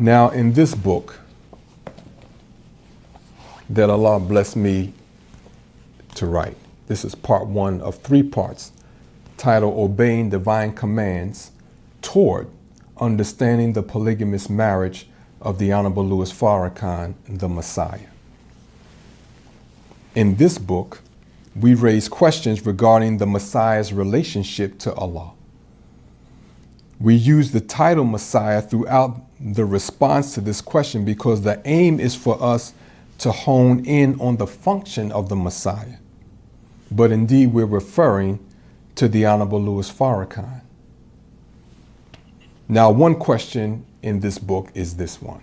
Now, in this book that Allah blessed me to write, this is part 1 of 3 parts, titled Obeying Divine Commands Toward Understanding the Polygamous Marriage of the Honorable Louis Farrakhan, the Messiah. In this book, we raise questions regarding the Messiah's relationship to Allah. We use the title Messiah throughout the response to this question because the aim is for us to hone in on the function of the Messiah. But indeed, we're referring to the Honorable Louis Farrakhan. Now, one question in this book is this one.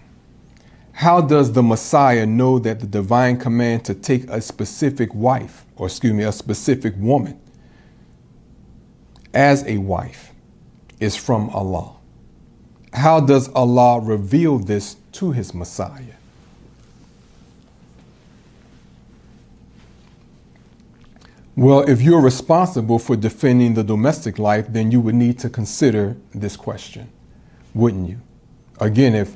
How does the Messiah know that the divine command to take a specific wife, or a specific woman as a wife is from Allah? How does Allah reveal this to his Messiah? Well, if you're responsible for defending the domestic life, then you would need to consider this question, wouldn't you? Again, if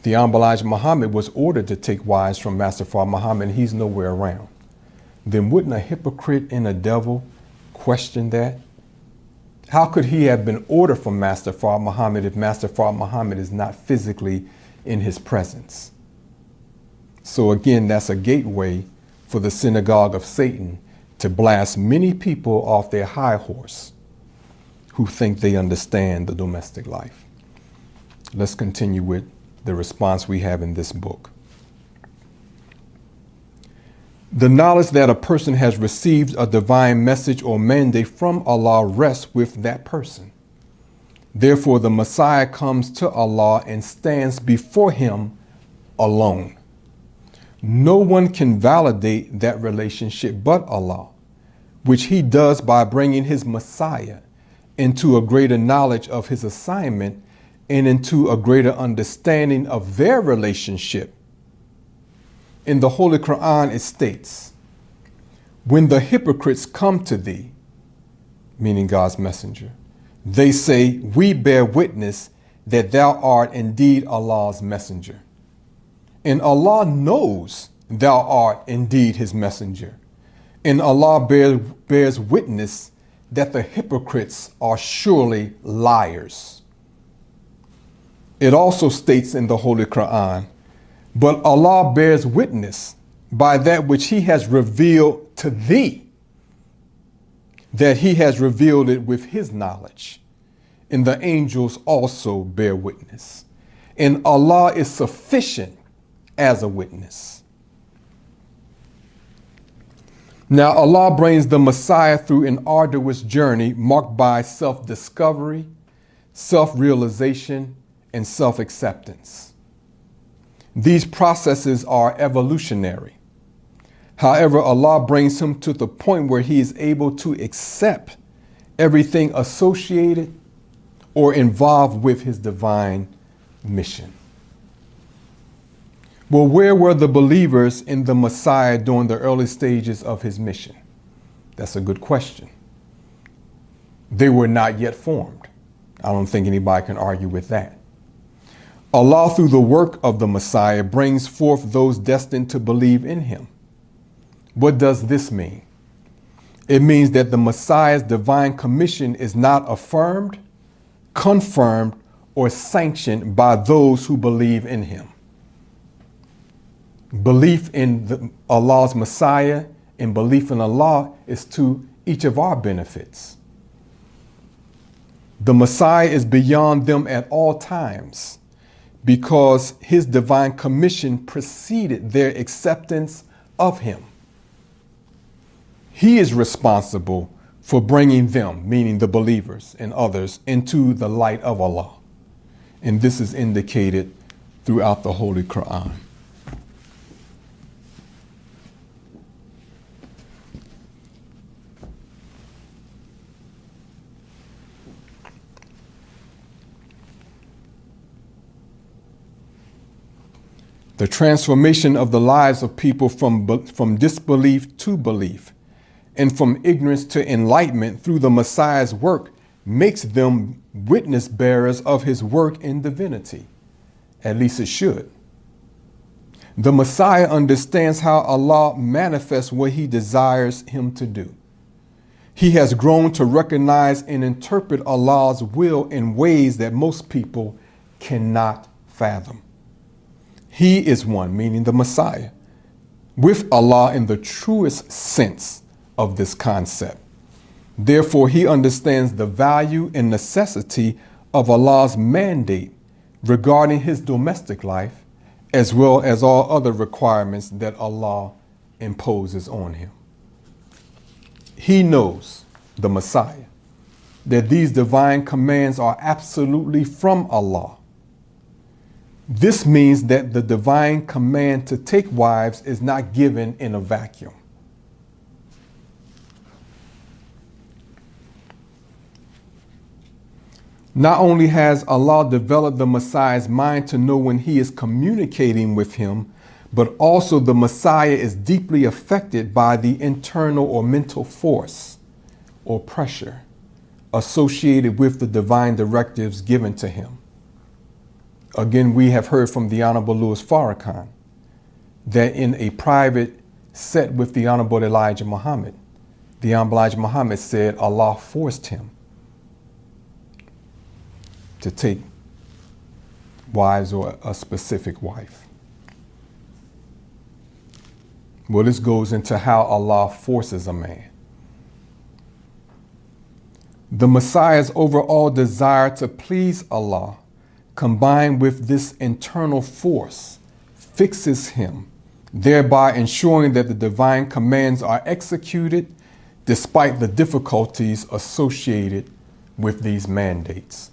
the Honorable Elijah Muhammad was ordered to take wives from Master Fard Muhammad and he's nowhere around, then wouldn't a hypocrite and a devil question that? How could he have been ordered from Master Fard Muhammad if Master Fard Muhammad is not physically in his presence? So again, that's a gateway for the synagogue of Satan to blast many people off their high horse who think they understand the domestic life. Let's continue with the response we have in this book. The knowledge that a person has received a divine message or mandate from Allah rests with that person. Therefore, the Messiah comes to Allah and stands before him alone. No one can validate that relationship but Allah, which he does by bringing his Messiah into a greater knowledge of his assignment and into a greater understanding of their relationship. In the Holy Quran, it states, when the hypocrites come to thee, meaning God's messenger, they say, we bear witness that thou art indeed Allah's messenger. And Allah knows thou art indeed his messenger. And Allah bears witness that the hypocrites are surely liars. It also states in the Holy Quran, but Allah bears witness by that which he has revealed to thee, that he has revealed it with his knowledge. And the angels also bear witness. And Allah is sufficient as a witness. Now, Allah brings the Messiah through an arduous journey marked by self-discovery, self-realization, and self-acceptance. These processes are evolutionary. However, Allah brings him to the point where he is able to accept everything associated or involved with his divine mission. Well, where were the believers in the Messiah during the early stages of his mission? That's a good question. They were not yet formed. I don't think anybody can argue with that. Allah, through the work of the Messiah, brings forth those destined to believe in him. What does this mean? It means that the Messiah's divine commission is not affirmed, confirmed, or sanctioned by those who believe in him. Belief in Allah's Messiah and belief in Allah is to each of our benefits. The Messiah is beyond them at all times because his divine commission preceded their acceptance of him. He is responsible for bringing them, meaning the believers and others, into the light of Allah. And this is indicated throughout the Holy Quran. The transformation of the lives of people from disbelief to belief and from ignorance to enlightenment through the Messiah's work makes them witness bearers of his work in divinity. At least it should. The Messiah understands how Allah manifests what he desires him to do. He has grown to recognize and interpret Allah's will in ways that most people cannot fathom. He is one, meaning the Messiah, with Allah in the truest sense of this concept. Therefore, he understands the value and necessity of Allah's mandate regarding his domestic life, as well as all other requirements that Allah imposes on him. He knows, the Messiah, that these divine commands are absolutely from Allah. This means that the divine command to take wives is not given in a vacuum. Not only has Allah developed the Messiah's mind to know when he is communicating with him, but also the Messiah is deeply affected by the internal or mental force or pressure associated with the divine directives given to him. Again, we have heard from the Honorable Louis Farrakhan that in a private set with the Honorable Elijah Muhammad, the Honorable Elijah Muhammad said Allah forced him to take wives or a specific wife. Well, this goes into how Allah forces a man. The Messiah's overall desire to please Allah, combined with this internal force, fixes him, thereby ensuring that the divine commands are executed despite the difficulties associated with these mandates.